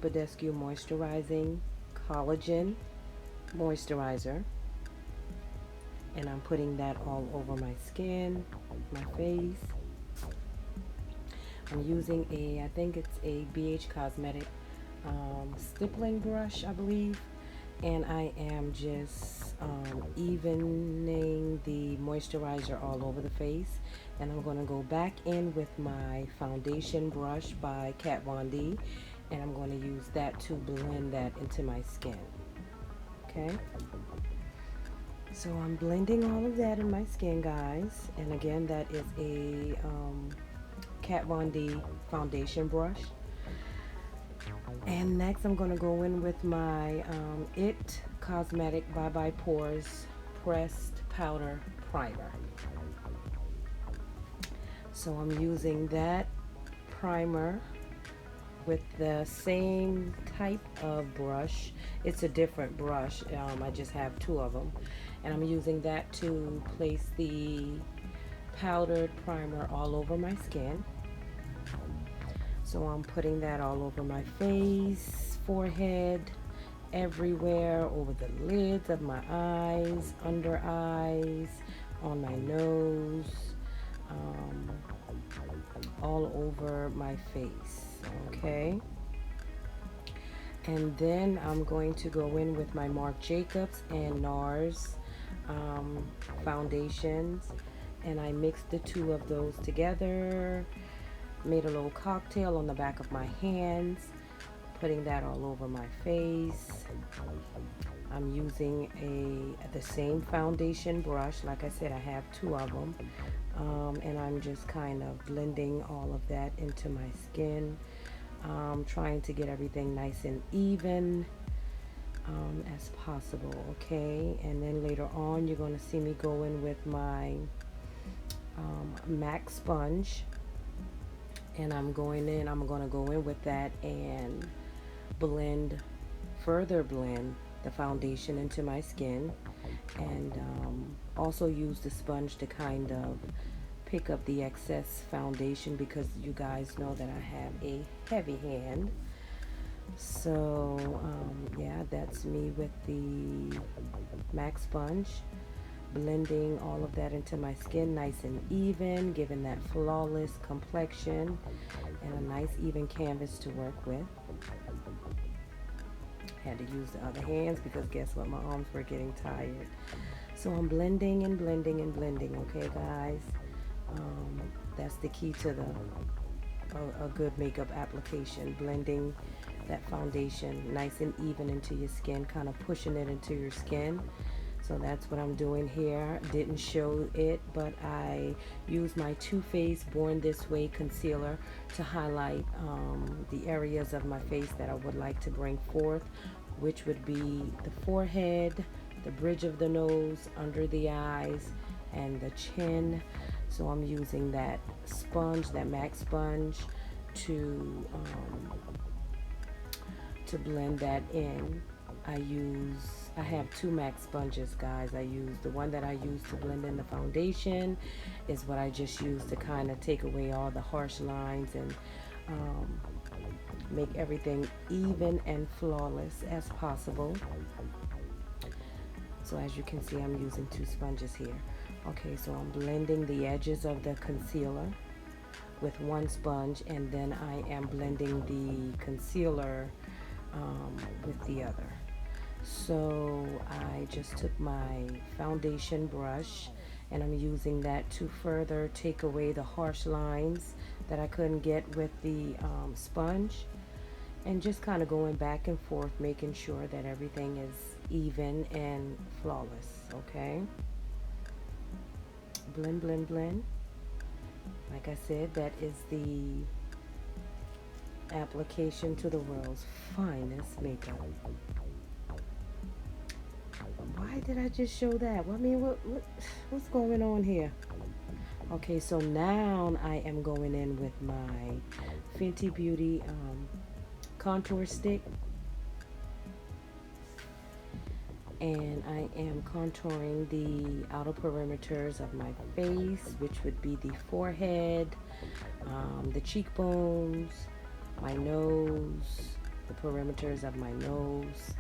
Liquidescu Moisturizing Collagen Moisturizer. And I'm putting that all over my skin, my face. I'm using I think it's a BH Cosmetic stippling brush, I believe. And I am just evening the moisturizer all over the face. And I'm going to go back in with my foundation brush by Kat Von D. And I'm going to use that to blend that into my skin. Okay. So I'm blending all of that in my skin, guys. And again, that is a Kat Von D foundation brush. And next I'm going to go in with my IT Cosmetic Bye Bye Pores Pressed Powder Primer. So I'm using that primer with the same type of brush. It's a different brush. I just have two of them. And I'm using that to place the powdered primer all over my skin. So I'm putting that all over my face, forehead, everywhere, over the lids of my eyes, under eyes, on my nose, all over my face, okay? And then I'm going to go in with my Marc Jacobs and Nars Foundations, and I mixed the two of those together, made a little cocktail on the back of my hands, putting that all over my face. I'm using the same foundation brush. Like I said, I have two of them, and I'm just kind of blending all of that into my skin, trying to get everything nice and even as possible, okay? And then later on, you're going to see me go in with my MAC sponge, and I'm going to go in with that and further blend the foundation into my skin, and also use the sponge to kind of pick up the excess foundation, because you guys know that I have a heavy hand. So yeah, that's me with the MAC sponge, blending all of that into my skin nice and even, giving that flawless complexion and a nice even canvas to work with. Had to use the other hands because guess what, my arms were getting tired. So I'm blending and blending and blending, okay guys? That's the key to a good makeup application, blending that foundation nice and even into your skin, kind of pushing it into your skin. So that's what I'm doing here. Didn't show it, but I used my Too Faced Born This Way concealer to highlight the areas of my face that I would like to bring forth, which would be the forehead, the bridge of the nose, under the eyes, and the chin. So I'm using that sponge, that MAC sponge, to blend that in. I have two MAC sponges, guys. I use the one that I use to blend in the foundation is what I just use to kind of take away all the harsh lines and make everything even and flawless as possible. So as you can see, I'm using two sponges here. Okay, so I'm blending the edges of the concealer with one sponge, and then I am blending the concealer with the other. So I just took my foundation brush and I'm using that to further take away the harsh lines that I couldn't get with the sponge, and just kind of going back and forth, making sure that everything is even and flawless, okay? Blend, blend, blend. Like I said, that is the application to the world's finest makeup. Why did I just show that? I mean, what's going on here? Okay, so now I am going in with my Fenty Beauty contour stick, and I am contouring the outer perimeters of my face, which would be the forehead, the cheekbones, my nose, the perimeters of my nose.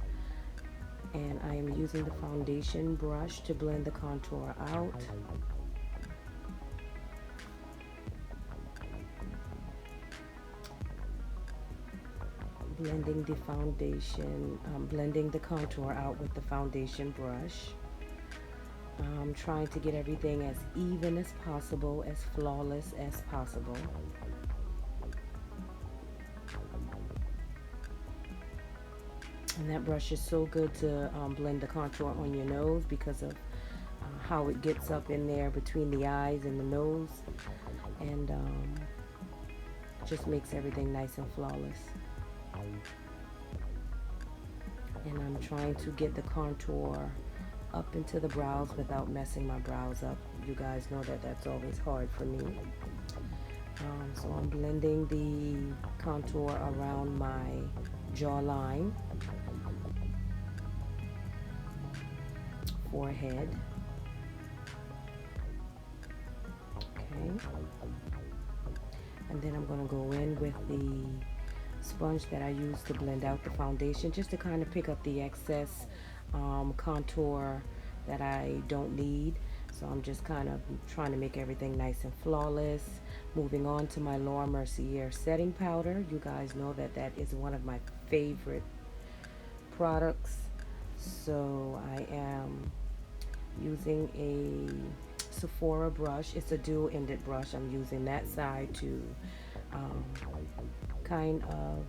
And I am using the foundation brush to blend the contour out. Blending the foundation, blending the contour out with the foundation brush. Trying to get everything as even as possible, as flawless as possible. And that brush is so good to blend the contour on your nose because of how it gets up in there between the eyes and the nose, and just makes everything nice and flawless. And I'm trying to get the contour up into the brows without messing my brows up. You guys know that that's always hard for me. So I'm blending the contour around my jawline, forehead. Okay. And then I'm going to go in with the sponge that I use to blend out the foundation, just to kind of pick up the excess contour that I don't need. So I'm just kind of trying to make everything nice and flawless. Moving on to my Laura Mercier setting powder. You guys know that that is one of my favorite products. So I am using a Sephora brush. It's a dual-ended brush. I'm using that side to kind of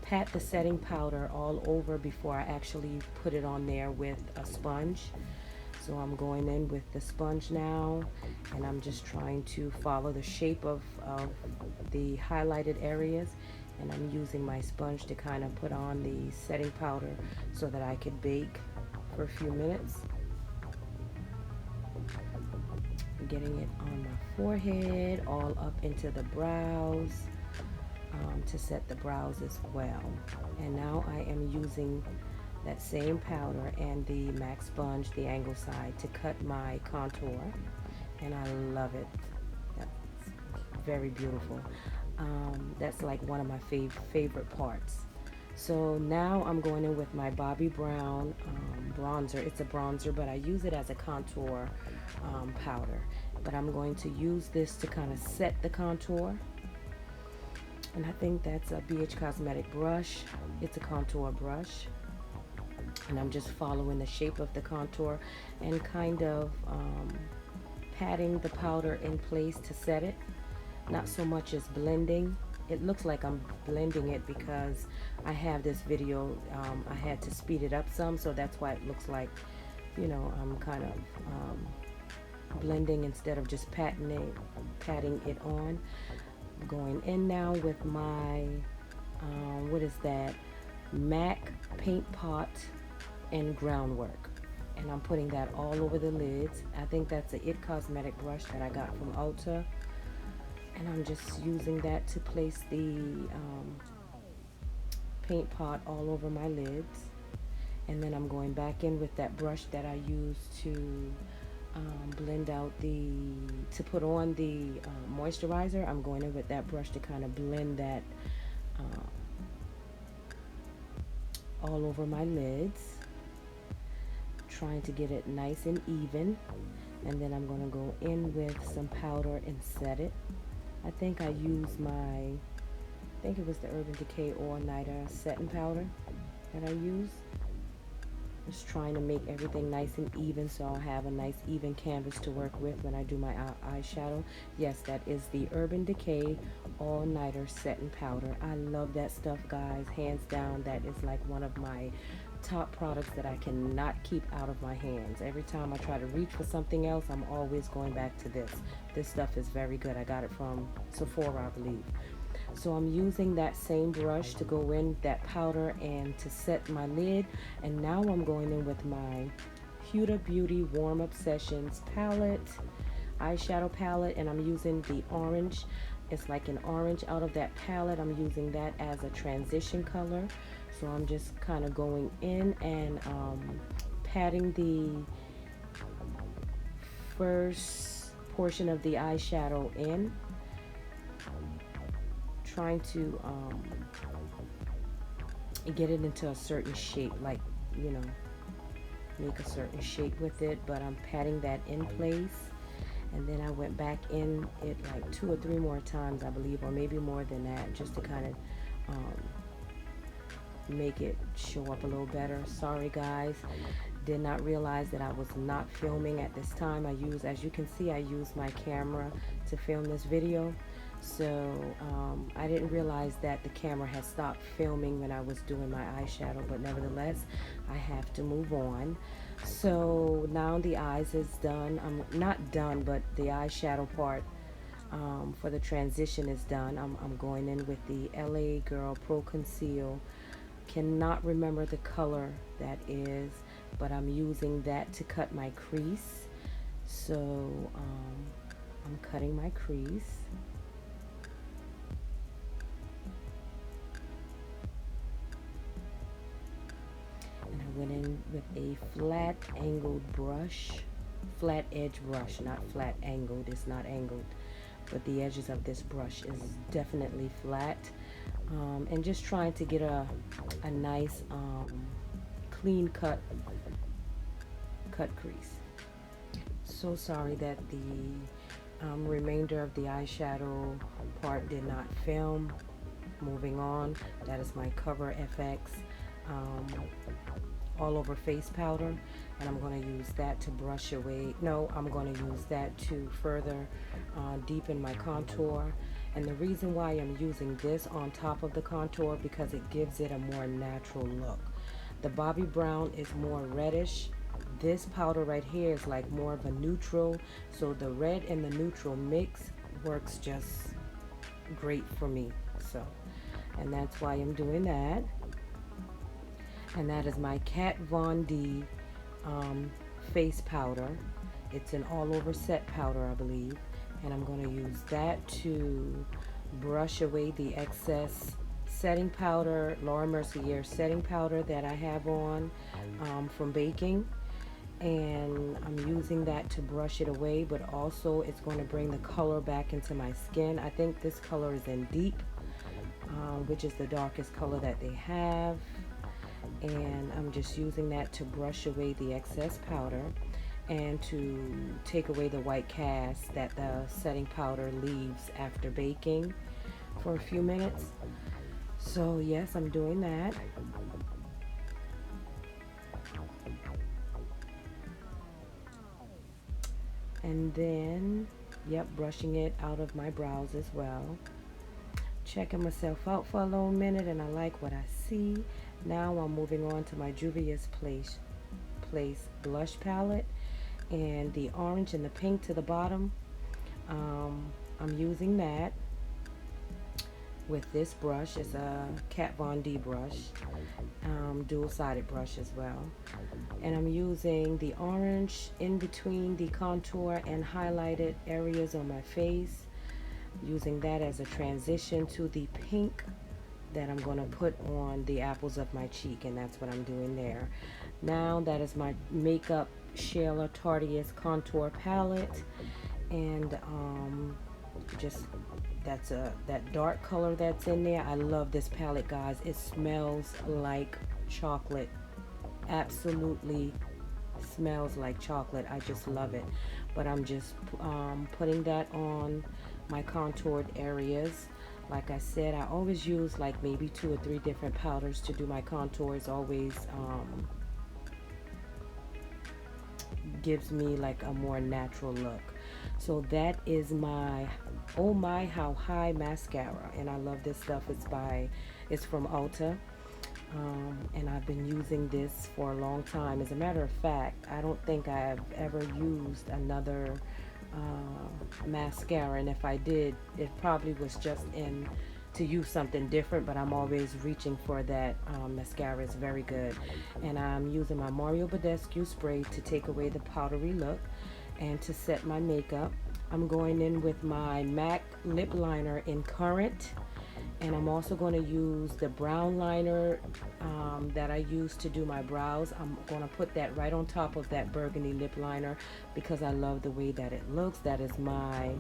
pat the setting powder all over before I actually put it on there with a sponge. So I'm going in with the sponge now, and I'm just trying to follow the shape of the highlighted areas, and I'm using my sponge to kind of put on the setting powder so that I could bake for a few minutes. Getting it on my forehead, all up into the brows, to set the brows as well. And now I am using that same powder and the MAC sponge, the angle side, to cut my contour, and I love it. That's very beautiful. That's like one of my favorite parts. So now I'm going in with my Bobbi Brown bronzer. It's a bronzer, but I use it as a contour powder. But I'm going to use this to kind of set the contour. And I think that's a BH Cosmetic brush. It's a contour brush. And I'm just following the shape of the contour and kind of patting the powder in place to set it. Not so much as blending. It looks like I'm blending it because I have this video, I had to speed it up some, so that's why it looks like, you know, I'm kind of blending instead of just patting it on. Going in now with my, what is that, MAC Paint Pot and Groundwork. And I'm putting that all over the lids. I think that's a IT Cosmetic brush that I got from Ulta. And I'm just using that to place the paint pot all over my lids. And then I'm going back in with that brush that I used to blend out to put on the moisturizer. I'm going in with that brush to kind of blend that all over my lids, trying to get it nice and even. And then I'm going to go in with some powder and set it. I think I used I think it was the Urban Decay All-Nighter setting powder that I used. Just trying to make everything nice and even so I'll have a nice even canvas to work with when I do my eyeshadow. Yes, that is the Urban Decay All-Nighter setting powder. I love that stuff, guys. Hands down, that is like one of my top products that I cannot keep out of my hands. Every time I try to reach for something else, I'm always going back to this. This stuff is very good. I got it from Sephora, I believe. So I'm using that same brush to go in that powder and to set my lid. And now I'm going in with my Huda Beauty Warm Up Sessions palette, eyeshadow palette, and I'm using the orange. It's like an orange out of that palette. I'm using that as a transition color. So I'm just kind of going in and patting the first portion of the eyeshadow in, trying to get it into a certain shape, like, you know, make a certain shape with it. But I'm patting that in place, and then I went back in it like 2 or 3 more times, I believe, or maybe more than that, just to kind of make it show up a little better. Sorry guys, did not realize that I was not filming at this time. As you can see, I used my camera to film this video. So I didn't realize that the camera had stopped filming when I was doing my eyeshadow, but nevertheless, I have to move on. So now the eyes is done. I'm not done, but the eyeshadow part for the transition is done. I'm going in with the LA Girl Pro Conceal. Cannot remember the color that is, but I'm using that to cut my crease. So I'm cutting my crease. And I went in with a flat angled brush, flat edge brush, not flat angled. It's not angled, but the edges of this brush is definitely flat. And just trying to get a nice clean cut crease. So sorry that the remainder of the eyeshadow part did not film. Moving on, that is my Cover FX all over face powder, and I'm going to use that to brush away. No, I'm going to use that to further deepen my contour. And the reason why I'm using this on top of the contour, because it gives it a more natural look. The Bobbi Brown is more reddish. This powder right here is like more of a neutral, so the red and the neutral mix works just great for me. So, and that's why I'm doing that. And that is my Kat Von D face powder. It's an all over set powder, I believe. And I'm going to use that to brush away the excess setting powder, Laura Mercier setting powder that I have on from baking. And I'm using that to brush it away, but also it's going to bring the color back into my skin. I think this color is in Deep, which is the darkest color that they have. And I'm just using that to brush away the excess powder and to take away the white cast that the setting powder leaves after baking for a few minutes. So yes, I'm doing that. And then, yep, brushing it out of my brows as well. Checking myself out for a little minute, and I like what I see. Now I'm moving on to my Juvia's Place blush palette, and the orange and the pink to the bottom. I'm using that with this brush. It's a Kat Von D brush, dual-sided brush as well. And I'm using the orange in between the contour and highlighted areas on my face, using that as a transition to the pink that I'm going to put on the apples of my cheek, and that's what I'm doing there. Now that is my Makeup Sheila Tardius contour palette, and just that dark color that's in there. I love this palette, guys. It smells like chocolate. Absolutely smells like chocolate. I just love it. But I'm just putting that on my contoured areas. Like I said, I always use like maybe 2 or 3 different powders to do my contours. Always gives me like a more natural look. So that is my Oh My How High mascara, and I love this stuff. It's from Ulta, and I've been using this for a long time. As a matter of fact, I don't think I've ever used another mascara, and if I did, it probably was just in to use something different, but I'm always reaching for that mascara. Is very good. And I'm using my Mario Badescu spray to take away the powdery look and to set my makeup. I'm going in with my MAC lip liner in Current, and I'm also going to use the brown liner that I use to do my brows. I'm going to put that right on top of that burgundy lip liner because I love the way that it looks. That is my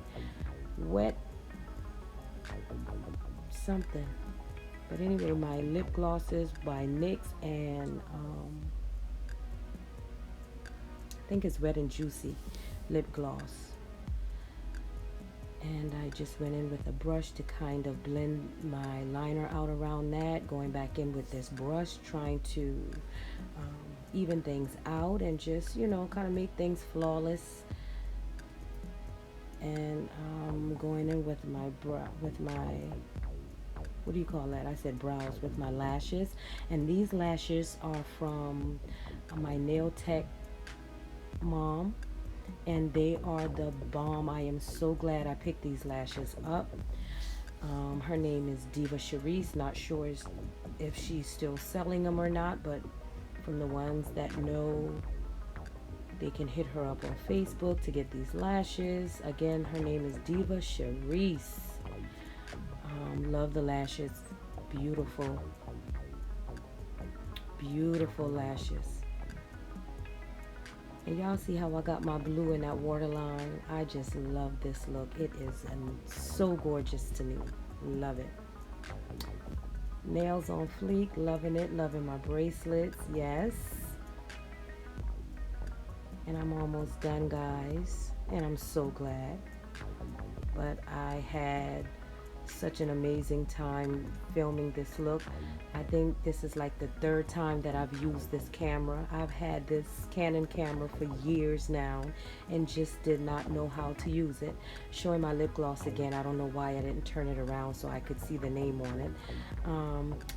Wet something. But anyway, my lip glosses by NYX, and I think it's Wet and Juicy lip gloss. And I just went in with a brush to kind of blend my liner out around that, going back in with this brush, trying to even things out and just, you know, kind of make things flawless. And going in with my what do you call that? I said brows, with my lashes. And these lashes are from my nail tech mom, and they are the bomb. I am so glad I picked these lashes up. Her name is Diva Charisse. Not sure if she's still selling them or not, but from the ones that know, they can hit her up on Facebook to get these lashes. Again, her name is Diva Charisse. Love the lashes. Beautiful, beautiful lashes. And y'all see how I got my blue in that waterline? I just love this look. It is so gorgeous to me. Love it. Nails on fleek. Loving it. Loving my bracelets. Yes. And I'm almost done, guys. And I'm so glad. But I had such an amazing time filming this look. I think this is like the third time that I've used this camera. I've had this Canon camera for years now and just did not know how to use it. Showing my lip gloss again. I don't know why I didn't turn it around so I could see the name on it.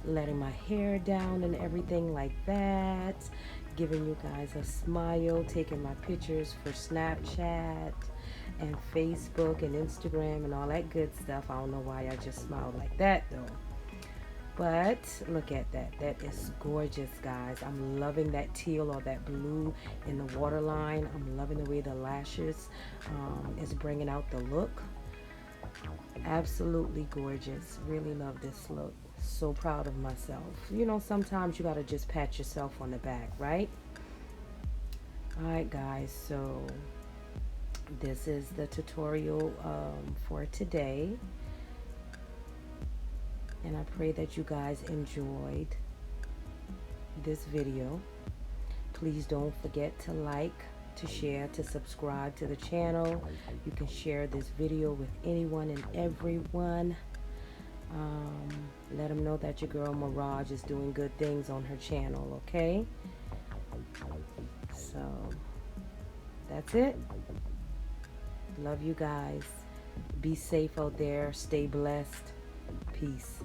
Letting my hair down and everything like that. Giving you guys a smile. Taking my pictures for Snapchat and Facebook and Instagram and all that good stuff. I don't know why I just smiled like that though. But look at that. That is gorgeous, guys. I'm loving that teal or that blue in the waterline. I'm loving the way the lashes is bringing out the look. Absolutely gorgeous. Really love this look. So proud of myself. You know, sometimes you gotta just pat yourself on the back, right? Alright, guys. So this is the tutorial for today, and I pray that you guys enjoyed this video. Please don't forget to like, to share, to subscribe to the channel. You can share this video with anyone and everyone. Let them know that your girl Mirage is doing good things on her channel, okay? So that's it. Love you guys. Be safe out there. Stay blessed. Peace.